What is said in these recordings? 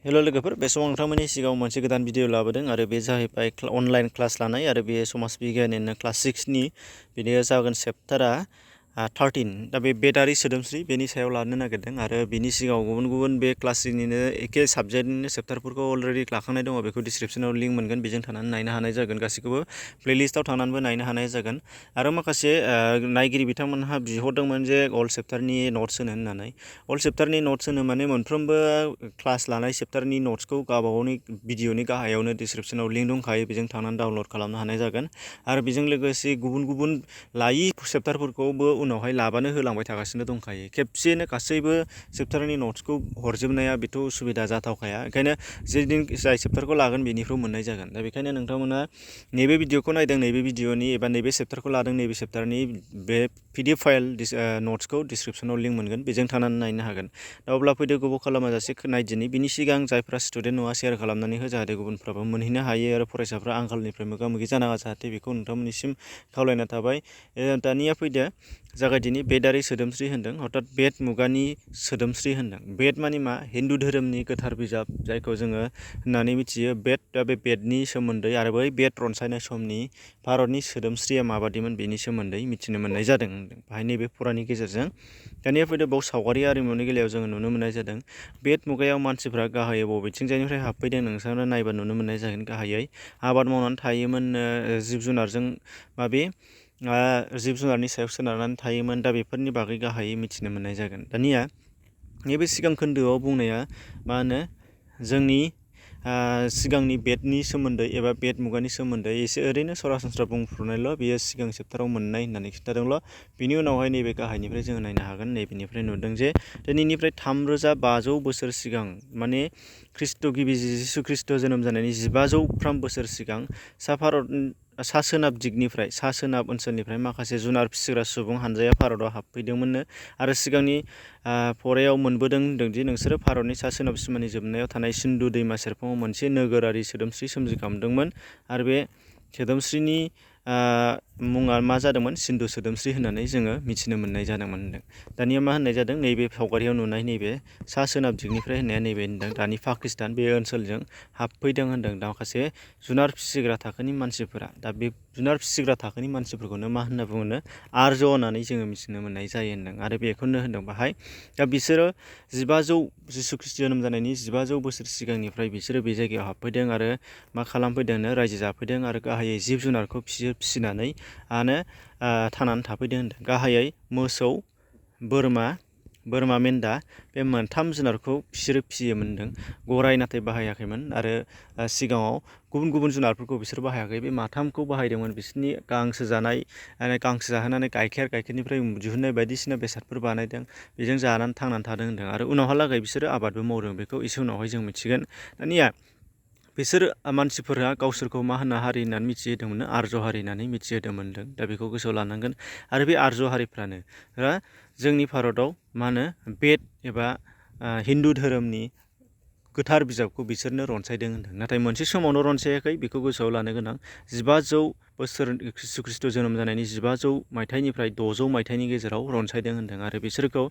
हेल' लोगोफोर, बे समाव नोंथांमोननि सिगाङाव मोनसे गोदान भिडिअ लाबोदों आरो बे जाहैबाय अनलाइन क्लास लानाय आरो बे समाज बिगियाननिनो क्लास 6नि बेनो जागोन चेप्टारा 13। दा बे बेटारि सोदोमस्रि बेनि सायाव लानो नागिरदों आरो बिनि सिगाङाव गुबुन गुबुन बे क्लासनिनो एखे साबजेक्टनिनो चेप्टारफोरखौ अलरेडि लाखांनाय दङ। बेखौ डिसक्रिपसनाव लिंक मोनगोन, बेजों थानानै नायनो हानाय जागोन। गासैखौबो प्लेलिस्टआव थांनानैबो नायनो हानाय जागोन। आरो माखासे नायगिरि बिथांमोनहा बिहरदोंमोन जे अल चेप्टारनि नट्स होनो होननानै। अल चेप्टारनि नट्स होनो माने मोनफ्रोमबो क्लास लानाय चेप्टारनि नट्सखौ गावबागावनि भिडिअनि गाहायावनो डिसक्रिपसनाव लिंक दंखायो, बेजों थांनानै डाउनलड खालामनो हानाय जागोन। आरो बेजों लोगोसे गुबुन गुबुन लायि चेप्टारफोरखौबो उनावहाय लाबानो होलांबाय थागासिनो दंखायो। खेबसेनो गासैबो चेप्टारनि नट्सखौ हरजोबनाया बेथ' उसुबिदा जाथावखाया। ओंखायनो जाय चेप्टारखौ लागोन बेनिफ्राय मोननाय जागोन। दा बेखायनो नोंथांमोना नैबे भिडिअखौ नायदों, नैबे भिडिअनि एबा नैबे चेप्टारखौ लादों, नैबे चेप्टारनि बे PDF फाइल नट्सखौ डिसक्रिपसनाव लिंक मोनगोन, बेजों थानानै नायनो हागोन। दा अब्ला फैदो गोबाव खालामाजासे नायदिनि। बिनि सिगां जायफ्रा स्टुडेन्ट नङा शेयार खालामनानै हो, जाहाथे गुबुनफ्राबो मोनहैनो हायो आरो फरायसाफ्रा आंखालनिफ्राय मोगा मोगि जानाङा जाहाथे, बेखौ नोंथांमोननिसिम खावलायना थाबाय। दानिया फैदो जागायदिनि। बेदारि सोदोमस्रि होनदों, अर्थात बेद मुगानि सोदोमस्रि होनदों। बेद मानि मा? हिन्दु धोरोमनि गोथार बिजाब, जायखौ जोङो होननानै मिथियो बेद। दा बे बेदनि सोमोन्दै आरो बै बेद रनसायनाय समनि भारतनि सोदोमस्रिया माबादिमोन बेनि सोमोन्दै मिथिनो मोननाय जादों बाहाय नैबे फरानि गेजेरजों। दानिया फैदो बाव सावगारि आरिमुनि बेलायाव जोङो नुनो मोननाय जादों। बेद मुगायाव मानसिफ्रा गाहायै बबेथिंजायनिफ्राय हाबफैदों नोंसोरो नायबा नुनो मोननाय जागोन। गाहायै आबाद मावनानै थायोमोन, जिब जुनारजों जिब जुनारनि सायाव सोनारनानै थायोमोन। दा बेफोरनि बागै गाहायै मिथिनो मोननाय जागोन। दानिया नैबे सिगां खोन्दोआव बुंनाया मा होनो, जोंनि सिगांनि बेदनि सोमोन्दै एबा बेद मुगानि सोमोन्दै एसे ओरैनो सरासनस्रा बुंफ्रुनायल', बेयो सिगां चेप्टाराव मोननाय होननानै खिन्थादोंल'। बिनि उनावहाय नैबे गाहायनिफ्राय जोङो नायनो हागोन। नैबेनिफ्राय नुदों जे दिनैनिफ्राय 3500 बोसोर सिगां, माने गिबि जिसु ख्रिस्ट' जोनोम जानायनि 1500 बोसोर सिगां सा सोनाब दिगनिफ्राय, सा सोनाब ओनसोलनिफ्राय माखासे जुनार फिसिग्रा सुबुं हानजाया भारताव हाबफैदोंमोननो। आरो सिगांनि फरायाव मोनबोदों होनदोंदि नोंसोरो भारतनि सा सोनाब सिमानि जोबनायाव थानाय सिन्धु दैमा सेरफाङाव मोनसे नोगोरारि सोदोमस्रि सोमजिखांदोंमोन। आरो बे सोदोमस्रिनि मुङा मा जादोंमोन? सिन्धु सोदोमस्रि होननानै जोङो मिथिनो मोननाय जादोंमोन होनदों। दानिया मा होननाय जादों? नैबे सावगारियाव नुनाय नैबे सा सोनाब दिगनिफ्राय होननाया नैबे होनदों दानि पाकिस्तान, बे ओनसोलजों हाबफैदों होनदों माखासे जुनार फिसिग्रा थाखोनि मानसिफोरा। दा बे जुनार फिसिग्रा थाखोनि मानसिफोरखौनो मा होनना बुङो? आर्य होननानै जोङो मिथिनो मोननाय जायो होनदों। आरो बेखौनो होनदों बाहाय। दा बिसोरो 1500 जिसु ख्रिस्ट' जोनोम जानायनि 1500 बोसोर सिगांनिफ्राय बिसोरो बे जायगायाव हाबफैदों आरो मा खालामफैदोंनो? रायजो जाफैदों आरो गाहायै जिब जुनारखौ फिसिनानै थांनानै थाफैदों होनदों। गाहायै मोसौ, बोरमा मेन्दा, बे मोनथाम जुनारखौ बिसोरो फिसियोमोन होनदों। गराइ नाथाय बाहायाखैमोन आरो सिगाङाव गुबुन गुबुन जुनारफोरखौ बिसोर बाहायाखै, बे माथामखौ बाहायदोंमोन। बिसोरनि गांसो जाहोनानै गाइखेरनिफ्राय दिहुननाय बायदिसिना बेसादफोर बानायदों, बेजों जानानै थांनानै थादों होनदों। आरो उनावहालागै बिसोरो आबादबो मावदों, बेखौ एसे उनावहाय जों मिथिगोन। दानिया बिसोर मानसिफोरा गावसोरखौ मा होनना हारि होननानै मिथिहोदोंमोन? आर्य हारि होननानै मिथिहोदोंमोन होनदों। दा बेखौ गोसोआव लानांगोन। आरो बे आर्य हारिफ्रानो जोंनि भारताव मा होनो बेद एबा हिन्दु धोरोमनि गोथार बिजाबखौ बिसोरनो रनसायदों होनदों। नाथाय मोनसे समावनो रनसायाखै, बेखौ गोसोआव लानो गोनां। 1500 बोसोर जिसु ख्रिस्ट' जोनोम जानायनि 1500 मायथाइनिफ्राय 600 मायथाइनि गेजेराव रनसायदों होनदों। आरो बिसोरखौ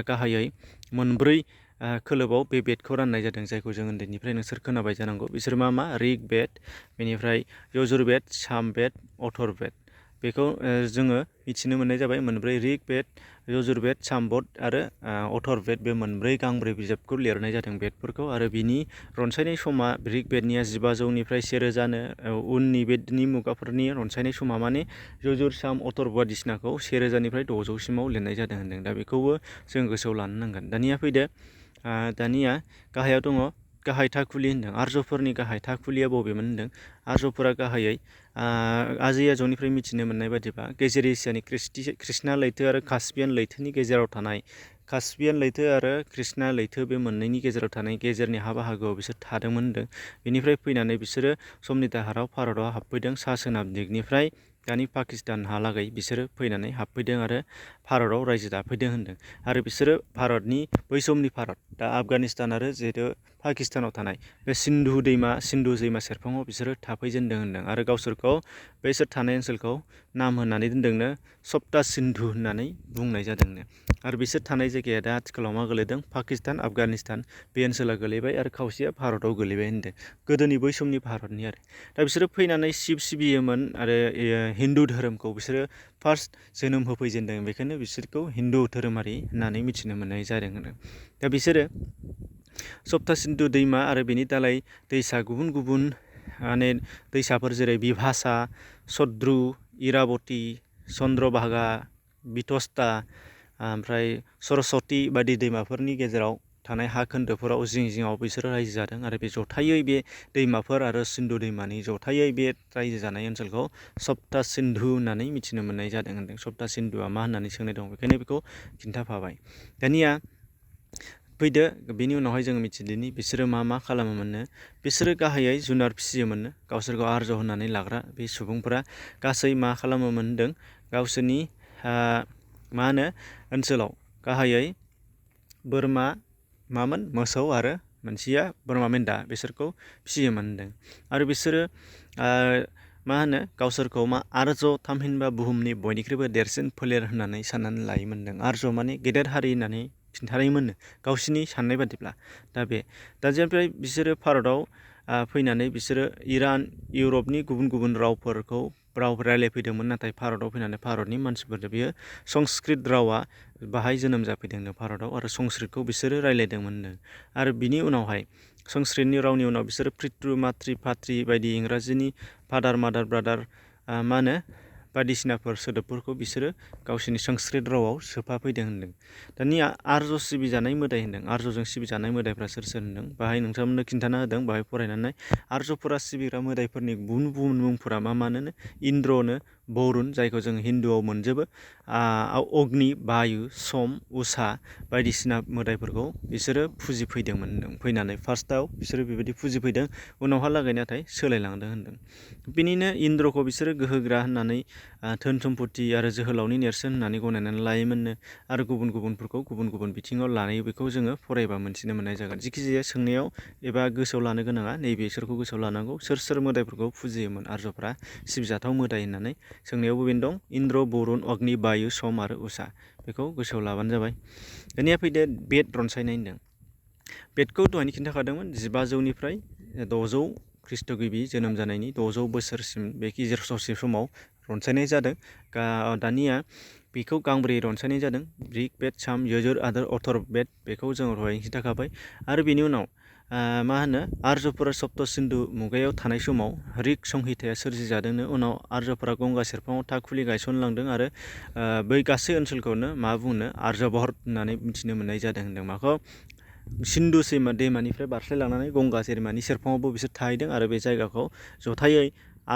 गाहायै मोनब्रै खोलोबाव बे बेदखौ राननाय जादों, जायखौ जों उन्दैनिफ्राय नोंसोर खोनाबाय जानांगौ। बिसोर मा? ऋग बेद, बेनिफ्राय यजुर बेद, साम बेद, अथर बेद। बेखौ जोङो मिथिनो मोननाय जाबाय। मोनब्रै ऋग बेद, यजुर बेद, साम बेद आरो अथर बेद, बे मोनब्रै गांब्रै बिजाबखौ लिरनाय जादों बेदफोरखौ। आरो बिनि रनसायनाय समा ऋग बेदनिया 1500निफ्राय 1000नो, उननि बेदनि मुगाफोरनि रनसायनाय समा माने यजुर, साम, अथर बायदिसिनाखौ 1000निफ्राय 600सिमाव लिरनाय जादों होनदों। दा बेखौबो जों गोसोआव लानो नांगोन। दानिया फैदो, दानिया गाहायाव दङ गाहाय थाखुलि होनदों। आर्यफोरनि गाहाय थाखुलिया बबेमोन होनदों? आर्यफोरा गाहायै आजै आजौनिफ्राय मिथिनो मोननाय बादिबा गेजेर एसियानि कृष्णा लैथो आरो कास्पियान लैथोनि गेजेराव थानाय, कास्पियान लैथो आरो कृष्णा लैथो, बे मोननैनि गेजेराव थानाय गेजेरनि हा बाहागोआव बिसोर थादोंमोन होनदों। बेनिफ्राय फैनानै बिसोरो समनि दाहाराव भारताव हाबफैदों। सा सोनाब दिगनिफ्राय दानि पाकिस्तानहालागै बिसोरो फैनानै हाबफैदों आरो भारताव रायजो जाफैदों होनदों आरो बिसोरो भारतनि बै समनि भारत दा आफगानिस्तान आरो जिहेतु पाकिस्तानाव थानाय बे सिन्धु दैमा सेरफाङाव बिसोरो थाफैजेनदों होनदों आरो गावसोरखौ बैसोर थानाय ओनसोलखौ नाम होनानै दोनदोंनो सप्ता सिन्धु होननानै बुंनाय जादोंनो आरो बिसोर थानाय जायगाया दा आथिखालाव मा गोलैदों पाकिस्तान आफगानिस्तान बे ओनसोला गोलैबाय आरो खावसेया भारताव गोलैबाय होनदों गोदोनि बै समनि भारतनि आरो दा बिसोरो फैनानै सिबियोमोन आरो हिन्दु धोरोमखौ बिसोरो फार्स्ट जोनोम होफैजेनदों बेखायनो बिसोरखौ हिन्दु धोरोमारि होननानै मिथिनो मोननाय जादों होनदों दा बिसोरो सप्ता सिन्धु दैमा आरो बेनि दालाय दैसा गुबुन गुबुन माने दैसाफोर जेरै बिभासा सद्रु इराबती चन्द्रभागा बितस्ता ओमफ्राय सरस्वती बायदि दैमाफोरनि गेजेराव थानाय हा खोन्दोफोराव जिङाव बिसोरो रायजो जादों आरो बे जथायै बे दैमाफोर आरो सिन्धु दैमानि जथायै बे रायजो जानाय ओनसोलखौ सप्ता सिन्धु होननानै मिथिनो मोननाय जादों होनदों सप्ता सिन्धुआ मा होननानै सोंनाय दं बेखायनो बेखौ खिन्थाफाबाय दानिया फैदो बेनि उनावहाय जोङो मिथिदिनि बिसोरो मा खालामोमोननो बिसोरो गाहायै जुनार फिसियोमोननो गावसोरखौ आर्य होननानै लाग्रा बे सुबुंफोरा गासै मा खालामोमोन होनदों गावसोरनि मा होनो ओनसोलाव गाहायै बोरमा मामोन मोसौ आरो मोनसेया बोरमा मेन्दा बिसोरखौ फिसियोमोन होनदों आरो बिसोरो मा होनो गावसोरखौ आर्य थामहिनबा बुहुमनि बयनिख्रुइबो देरसिन फोलेर होननानै साननानै लायोमोन होनदों आर्य माने गेदेर हारि होननानै खिन्थानायमोननो गावसिनि साननाय बादिब्ला दा जेनिफ्राय बिसोरो भारताव फैनानै बिसोरो इरान इउरपनि गुबुन गुबुन राव रायलायफैदोंमोन नाथाय भारताव फैनानै भारतनि मानसिफोरजों बियो संस्कृत रावा बाहाय जोनोम जाफैदोंनो भारताव आरो संस्कृतखौ बिसोरो रायलायदोंमोननो आरो बिनि उनावहाय संस्कृतनि रावनि उनाव बिसोरो पितृ मातृ फाथ्रि बायदि इंराजिनि फादार मादार ब्रादार मा होनो बायदिसिनाफोर सोदोबफोरखौ बिसोरो गावसिनि संस्कृत रावाव सोफाफैदों होनदों दानिया आर्य सिबिजानाय मोदाय होनदों आर्यजों सिबिजानाय मोदायफ्रा सोर होनदों बाहाय नोंथांमोननो खिन्थाना होदों बाहाय फरायनानै आर्यफोरा सिबिग्रा मोदायफोरनि गुबुन गुबुन मुंफोरा मानो इन्द्रनो बरुन जायखौ जों हिन्दुआव मोनजोबो अग्नि बायु सम उषा बायदिसिना मोदायफोरखौ बिसोरो फुजिफैदोंमोन होनदों फैनानै फार्स्टआव बिसोरो बेबायदि फुजिफैदों उनावहालागै नाथाय सोलायलांदों होनदों बिनिनो इन्द्रखौ बिसोरो गोहोग्रा होननानै धोन सम्पति आरो जोहोलावनि नेरसोन होननानै गनायनानै लायोमोननो आरो गुबुन गुबुनफोरखौ गुबुन गुबुन बिथिङाव लानाय बेखौ जोङो फरायबा मोनथिनो मोननाय जागोन जिखिजाया सोंनायाव एबा गोसोआव लानो गोनाङा नैबे इसोरखौ गोसोआव लानांगौ सोर मोदायफोरखौ फुजियोमोन आर्यफ्रा सिबिजाथाव मोदाय होननानै सोंनायावबो बेनो दं इन्द्र बरुन अग्नि बायु सम आरो उषा बेखौ गोसोआव लाबानो जाबाय दानिया फैदो बेद रनसायनाय होनदों बेदखौ दहायनो खिन्थाखादोंमोन 1500निफ्राय 600 ख्रीष्ट गिबि जोनोम जानायनि 600 बोसोरसिम बे गेजेर ससे समाव रनसायनाय जादों दानिया बेखौ गांब्रै रनसायनाय जादों ऋग बेद साम यजुर आरो अथर्व बेद बेखौ जों दहाय खिन्थाखाबाय आरो बेनि उनाव मा होनो आर्यफोरा सप्त सिन्धु मुगायाव थानाय समाव ऋग संहिताया सोरजिजादोंनो उनाव आर्यफोरा गंगा सेरफाङाव थाखुलि गायसनलांदों आरो बै गासै ओनसोलखौनो मा बुंनो आर्यभट होननानै मिथिनो मोननाय जादों होनदों माखौ सिन्धु दैमानिफ्राय बारस्लायलांनानै गंगा दैमानि सेरफाङावबो बिसोर थाहैदों आरो बे जायगाखौ जथायै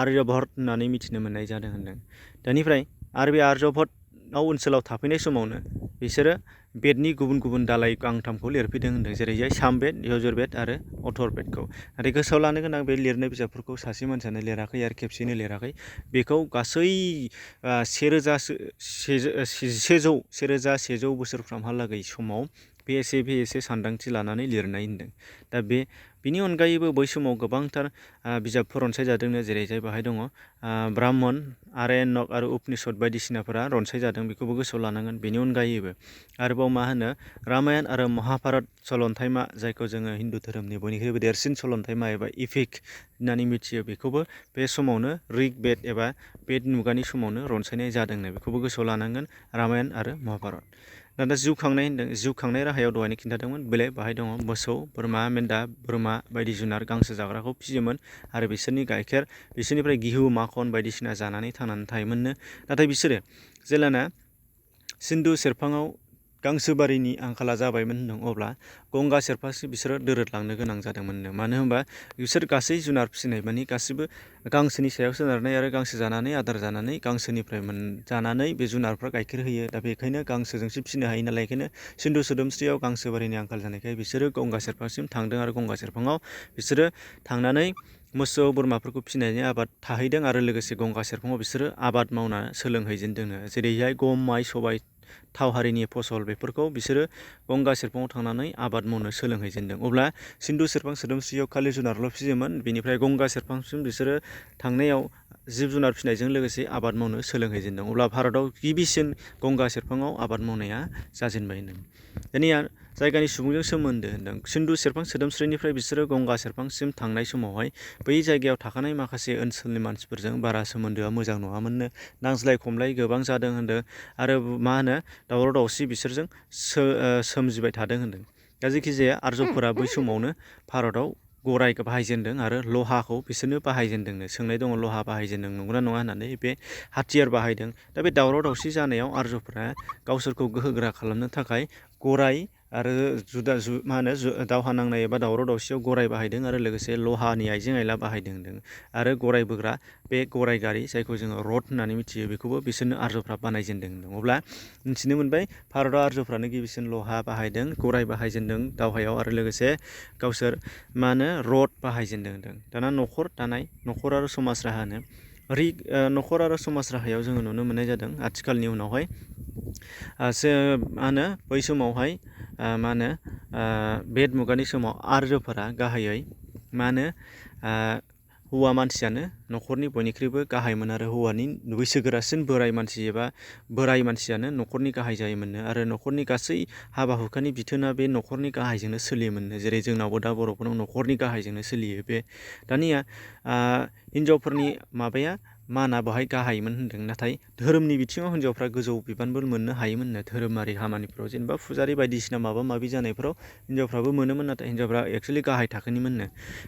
आर्यभट होननानै मिथिनो मोननाय जादों होनदों दानिफ्राय आरो बे आर्यभटआव ओनसोलाव थाफैनाय समावनो बिसोरो बेदनि गुबुन गुबुन दालाय गांथामखौ लिरफैदों होनदों जेरैहाय साम बेद यजुर बेद आरो अथर्व बेदखौ नाथाय गोसोआव लानो गोनां बे लिरनाय बिजाबफोरखौ सासे मानसियानो लिराखै आरो खेबसेनो लिराखै बेखौ गासै 1100 बोसोरफ्रामहालागै समाव बे एसे सानदांथि लानानै लिरनाय होनदों दा बिनि अनगायैबो बै समाव गोबांथार बिजाबफोर रनसायजादोंनो जेरैहाय बाहाय दङ ब्राह्मण आर्यायनक आरो उपनिषद बायदिसिनाफोरा रनसायजादों बेखौबो गोसोआव लानांगोन बेनि अनगायैबो आरोबाव मा होनो रामायण आरो महाभारत सलन्थाइमा जायखौ जोङो हिन्दु धोरोमनि बयनिख्रुइबो देरसिन सलन्थाइमा एबा इपिक होननानै मिथियो बेखौबो बे समावनो ऋग बेद एबा बेद मुगानि समावनो रनसायनाय जादोंनो बेखौबो गोसोआव लानांगोन रामायण आरो महाभारत दा जिउ खांनाय होनदों जिउ खांनाय राहायाव दहायनो खिन्थादोंमोन बाहाय दङ मोसौ बोरमा मेन्दा बोरमा बायदि जुनार गांसो जाग्राखौ फिसियोमोन आरो बिसोरनि गाइखेर बिसोरनिफ्राय गिहु माखन बायदिसिना जानानै थांनानै थायोमोननो नाथाय बिसोरो जेलाना सिन्धु सेरफाङाव गांसोबारिनि आंखाला जाबायमोन होनदों अब्ला गंगा सेरफांसिम बिसोरो दोरोदलांनो गोनां जादोंमोननो मानो होनबा बिसोर गासै जुनार फिसिनाय मानि गासिबो गांसोनि सायाव सोनारनाय आरो गांसो जानानै आदार जानानै गांसोनिफ्राय जानानै बे जुनारफ्रा गाइखेर होयो दा बेखायनो गांसोजोंसो फिसिनो हायो नालाय बेखायनो सिन्धु सोदोमस्रियाव गांसो बारिनि आंखाल जानायखाय बिसोरो गंगा सेरफांसिम थांदों आरो गंगा सेरफाङाव बिसोरो थांनानै मोसौ बोरमाफोरखौ फिसिनायनि आबाद थाहैदों आरो लोगोसे गंगा सेरफाङाव बिसोरो आबाद मावना सोलोंहैजेनदोंनो जेरैहाय गम माइ सबाय थाव हारिनि फसल बेफोरखौ बिसोरो गंगा सेरफाङाव थांनानै आबाद मावनो सोलोंहैजेनदों। अब्ला सिन्धु सेरफां सोदोमस्रियाव खालि जुनारल' फिसियोमोन, बेनिफ्राय गंगा सेरफांसिम बिसोरो थांनायाव जिब जुनार फिसिनायजों लोगोसे आबाद मावनो सोलोंहैजेनदों। अब्ला भारताव गिबिसिन गंगा सेरफाङाव आबाद मावनाया जाजेनबाय होनदों। दानिया जायगानि सुबुंजों सोमोन्दो होनदों। सिन्धु सेरफां सोदोमस्रिनिफ्राय बिसोरो गंगा सेरफांसिम थांनाय समावहाय बै जायगायाव थाखानाय माखासे ओनसोलनि मानसिफोरजों बारा सोमोन्दोआ मोजां नङामोननो, नांज्लाय खमलाय गोबां जादों होनदों आरो मा होनो दावराव दावसि बिसोरजों सोमजिबाय थादों होनदों। दा जेखि जाया आर्यफोरा बै समावनो भारताव गराइ बाहायजेनदों आरो लहाखौ बिसोरनो बाहायजेनदोंनो। सोंनाय दङ लहा बाहायजेनदों नंगौना नङा होननानै। बे हाथियार बाहायदों। दा बे दावराव दावसि जानायाव आर्यफोरा गावसोरखौ गोहोगोरा खालामनो थाखाय गराइ आरो मा होनो दावहा नांनाय एबा दावराव दावसियाव गराइ बाहायदों आरो लोगोसे लहानि आइजें आइला बाहायदों होनदों। आरो गराइ बोग्रा बे गराइ गारि जायखौ जोङो रथ होननानै मिथियो बेखौबो बिसोरनो आर्यफ्रा बानायजेनदों होनदों। अब्ला मिथिनो मोनबाय भारताव आर्यफ्रानो गिबिसिन लहा बाहायदों, गराइ बाहायजेनदों दावहायाव आरो लोगोसे गावसोर मा होनो रथ बाहायजेनदों होनदों। दाना न'खर दानाय, न'खर आरो समाज राहा होनो। न'खर आरो समाज राहायाव जोङो नुनो मोननाय जादों आथिखालनि उनावहाय मा होनो बै समावहाय मा होनो बेद मुगानि समाव आर्यफोरा गाहायै मा होनो हौवा मानसियानो न'खरनि बयनिख्रुइबो गाहायमोन आरो हौवानि बैसोगोरासिन बोराइ मानसि एबा बोराइ मानसियानो न'खरनि गाहाय जायोमोननो आरो न'खरनि गासै हाबा हुखानि बिथोना बे न'खरनि गाहायजोंनो सोलियोमोननो। जेरै जोंनावबो दा बर'फोरनाव न'खरनि गाहायजोंनो सोलियो। बे दानिया हिनजावफोरनि माबाया माना बेवहाय गाहायमोन होनदों, नाथाय धोरोमनि बिथिङाव हिनजावफ्रा गोजौ बिबानबो मोननो हायोमोननो। धोरोमारि खामानिफ्राव जेनेबा फुजारि बायदिसिना माबा माबि जानायफ्राव हिनजावफ्राबो मोनोमोन, नाथाय हिनजावफ्रा एक्सुवेलि गाहाय थाखोनिमोननो।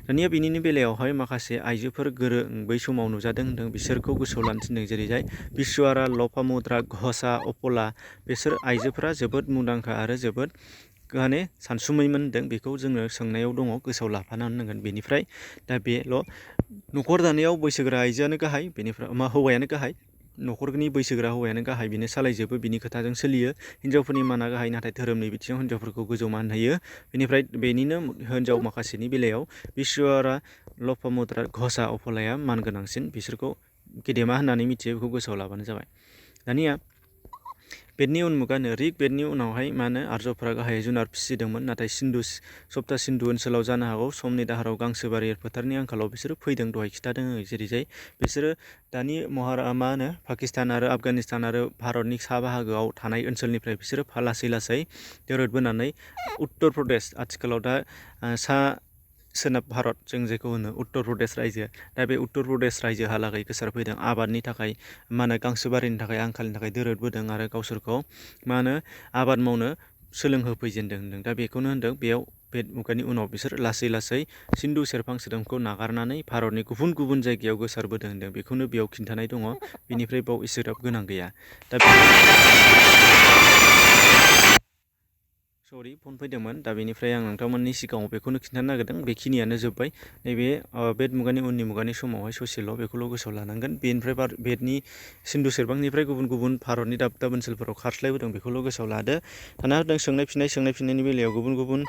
दानिया बिनिनो बेलायावहाय माखासे आइजोफोर गोरों बै समाव नुजादों होनदों, बिसोरखौ गोसोआव लानो थिनदों। जेरैहाय बिस्वारा, लपामुद्रा, घसा, अपला बिसोर आइजोफोरा जोबोद मुंदांखा आरो जोबोद माने सानसुमैमोन होनदों। बेखौ जोङो सोंनायाव दङ, गोसोआव लाफानो नांगोन। बेनिफ्राय दा बेल' न'खर दानायाव बैसोगोरा आइजोआनो गाहाय, बेनिफ्राय हौवायानो गाहाय, न'खरनि बैसोगोरा हौवायानो गाहाय, बेनो सालायजोबो, बिनि खोथाजों सोलियो। हिनजावफोरनि माना गाहाय, नाथाय धोरोमनि बिथिङाव हिनजावफोरखौ गोजौ मान होयो। बेनिफ्राय बेनिनो हिनजाव माखासेनि बेलायाव बिस्वारा, लपामुद्रा, घसा, अपलाया मान गोनांसिन, बिसोरखौ गेदेमा होननानै मिथियो। बेखौ गोसोआव लाबानो जाबाय। दानिया बेदनि उन मुगानो ऋग बेदनि उनावहाय मा होनो आर्यफ्रा गाहायै जुनार फिसिदोंमोन, नाथाय सप्ता सिन्धु ओनसोलाव जानो हागौ समनि दाहाराव गांसोबारि फोथारनि आंखालाव बिसोरो फैदों, दहाय खिथादों। जेरैजाय बिसोरो दानि मा होनो पाकिस्तान आरो आफगानिस्तान आरो भारतनि सा बाहागोआव थानाय ओनसोलनिफ्राय बिसोरो लासै लासै दोरोदबोनानै उत्तर प्रदेश, आथिखालाव दा सोनाब भारत जों जेखौ होनो उत्तर प्रदेश रायजो, दा बे उत्तर प्रदेश रायजोहालागै गोसारफैदों। आबादनि थाखाय मा होनो गांसोबारिनि थाखाय आंखालनि थाखाय दोरोदबोदों आरो गावसोरखौ मा होनो आबाद मावनो सोलोंहोफैजेनदों होनदों। दा बेखौनो होनदों बेयाव बेद मुगानि उनाव बिसोर लासै लासै सिन्धु सेरफां सोदोमखौ नागारनानै भारतनि गुबुन गुबुन जायगायाव गोसारबोदों होनदों। बेखौनो बेयाव खिन्थानाय दङ, बेनिफ्राय बाव एसेग्राब गोनां गैया। दा सरि फन फैदोंमोन। दा बेनिफ्राय आं नोंथांमोननि सिगाङाव बेखौनो खिन्थानो नागिरदों। बेखिनियानो जोब्बाय। नैबे बेद मुगानि उननि मुगानि समावहाय ससेल' बेखौल' गोसोआव लानांगोन। बेनिफ्राय बेदनि सिन्धु सेरफांनिफ्राय गुबुन गुबुन भारतनि दाब दाब ओनसोलफोराव खारस्लायबोदों, बेखौल' गोसोआव लादो। दाना होदों सोंनाय फिन्नायनि बेलायाव गुबुन गुबुन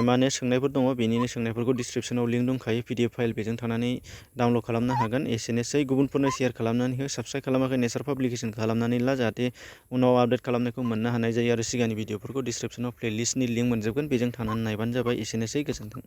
मा होनो सोंनायफोर दङ। बेनिनो सोंनायफोरखौ डिसक्रिपसनाव लिंक दंखायो, PDF फाइल, बेजों थांनानै डाउनलड खालामनो हागोन। एसेनोसै, गुबुनफोरनो शेयार खालामनानै हो। साबस्क्राइब खालामाखै नेचार पाब्लिकेसन खालामनानै ला, जाहाथे उनाव आपडेट खालामनायखौ मोननो हानाय जायो। आरो सिगांनि भिडिअफोरखौ डिसक्रिपसनाव प्लेलिस्टनि लिंक मोनजोबगोन, बेजों थांनानै नायबानो जाबाय। एसेनोसै, गोजोन्थों।